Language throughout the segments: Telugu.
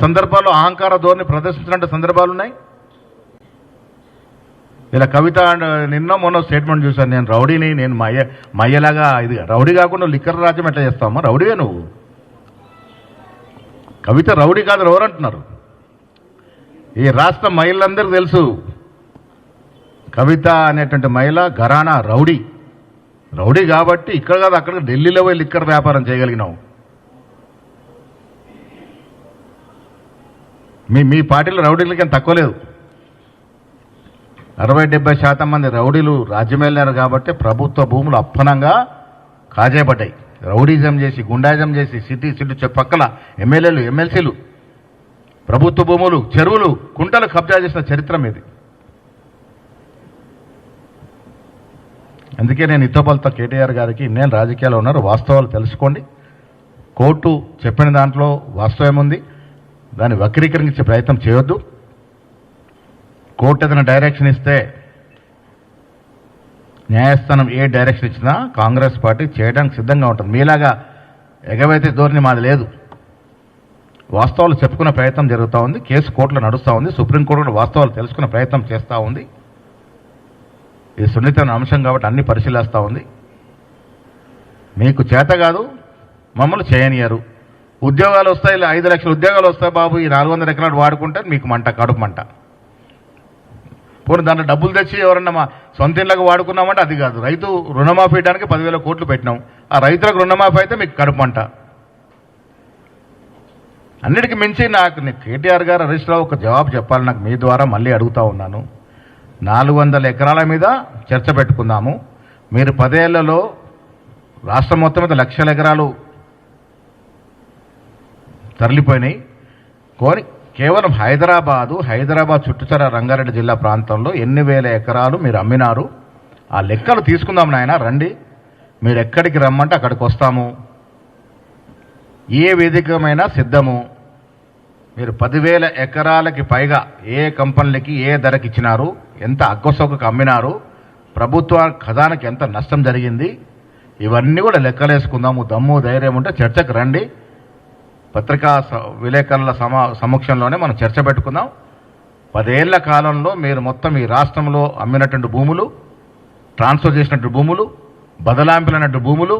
సందర్భాల్లో అహంకార ధోరణి ప్రదర్శించినట్టు సందర్భాలు ఉన్నాయి. ఇలా కవిత నిన్న మొన్న స్టేట్మెంట్ చూశాను, నేను రౌడీని, నేను మయ్యలాగా ఇది రౌడీ కాకుండా లిక్కర్ రాజ్యం ఎట్లా చేస్తామా? రౌడీవే నువ్వు. కవిత రౌడీ కాదు, ఎవరంటున్నారు? ఈ రాష్ట్ర మహిళలందరికీ తెలుసు, కవిత అనేటువంటి మహిళ ఘరానా రౌడీ. రౌడీ కాబట్టి ఇక్కడ కాదు అక్కడ ఢిల్లీలో పోయి లిక్కర్ వ్యాపారం చేయగలిగినావు. మీ పార్టీలో రౌడీలకి ఏం తక్కువ లేదు. 60-70% మంది రౌడీలు రాజ్యమేళ్ళారు కాబట్టి ప్రభుత్వ భూములు అప్పనంగా కాజేయబడ్డాయి. రౌడీజం చేసి, గుండాయిజం చేసి, సిటీ పక్కల ఎమ్మెల్యేలు, ఎమ్మెల్సీలు ప్రభుత్వ భూములు, చెరువులు, కుంటలు కబ్జా చేసిన చరిత్ర ఇది. అందుకే నేను ఇతోపలతో కేటీఆర్ గారికి, నేను రాజకీయాల్లో ఉన్నారు, వాస్తవాలు తెలుసుకోండి. కోర్టు చెప్పిన దాంట్లో వాస్తవం ఉంది, దాన్ని వక్రీకరించే ప్రయత్నం చేయొద్దు. కోర్టు ఏదైనా డైరెక్షన్ ఇస్తే, న్యాయస్థానం ఏ డైరెక్షన్ ఇచ్చినా కాంగ్రెస్ పార్టీ చేయడానికి సిద్ధంగా ఉంటుంది. మీలాగా ఎగవైతే ధోరణి మాది లేదు. వాస్తవాలు చెప్పుకునే ప్రయత్నం జరుగుతూ ఉంది. కేసు కోర్టులో నడుస్తూ ఉంది. సుప్రీంకోర్టు కూడా వాస్తవాలు తెలుసుకునే ప్రయత్నం చేస్తూ ఉంది. ఇది సున్నితమైన అంశం కాబట్టి అన్ని పరిశీలిస్తూ ఉంది. మీకు చేత కాదు, మమ్మల్ని చేయనియరు. ఉద్యోగాలు వస్తాయి, 5 లక్షల ఉద్యోగాలు వస్తాయి బాబు, ఈ 400 ఎకరాలు వాడుకుంటే మీకు మంట, కడుపు మంట. పోనీ దాంట్లో డబ్బులు తెచ్చి ఎవరన్నా మా సొంత ఇళ్ళకు వాడుకున్నామంటే అది కాదు. రైతు రుణమాఫీ చేయడానికి 10,000 కోట్లు పెట్టినాం. ఆ రైతులకు రుణమాఫీ అయితే మీకు కడుపు మంట. అన్నిటికీ మించి నాకు కేటీఆర్ గారు, హరీష్ రావు ఒక జవాబు చెప్పాలి నాకు మీ ద్వారా. మళ్ళీ అడుగుతా ఉన్నాను, 400 ఎకరాల మీద చర్చ పెట్టుకుందాము. మీరు 10 ఏళ్లలో రాష్ట్రం మొత్తం మీద లక్షల ఎకరాలు తరలిపోయినాయి. కేవలం హైదరాబాద్ చుట్టుచర రంగారెడ్డి జిల్లా ప్రాంతంలో ఎన్ని వేల ఎకరాలు మీరు అమ్మినారు? ఆ లెక్కలు తీసుకుందాం నాయన, రండి. మీరు ఎక్కడికి రమ్మంటే అక్కడికి వస్తాము. ఏ వేదికమైనా సిద్ధము. మీరు 10,000 ఎకరాలకి పైగా ఏ కంపెనీలకి ఏ ధరకి ఇచ్చినారు, ఎంత అగ్గసొక్కకు అమ్మినారు, ప్రభుత్వ ఖజానాకి ఎంత నష్టం జరిగింది, ఇవన్నీ కూడా లెక్కలేసుకుందాము. దమ్ము ధైర్యం ఉంటే చర్చకు రండి. పత్రికా విలేకరుల సమక్షంలోనే మనం చర్చ పెట్టుకుందాం. 10 ఏళ్ల కాలంలో మీరు మొత్తం ఈ రాష్ట్రంలో అమ్మినటువంటి భూములు, ట్రాన్స్ఫర్ చేసినట్టు భూములు, బదలాంపులైనట్టు భూములు,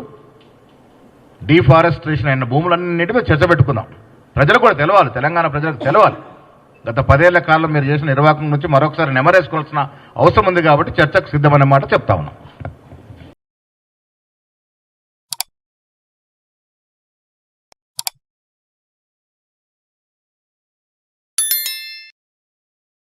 డీఫారెస్ట్రేషన్ అయిన భూములన్నిటి మీద చర్చ పెట్టుకుందాం. ప్రజలు కూడా తెలవాలి, తెలంగాణ ప్రజలకు తెలవాలి. గత 10 ఏళ్ల కాలంలో మీరు చేసిన నిర్వాహకం నుంచి మరొకసారి నెమరేసుకోవాల్సిన అవసరం ఉంది కాబట్టి చర్చకు సిద్ధమన్నమాట చెప్తా ఉన్నాం.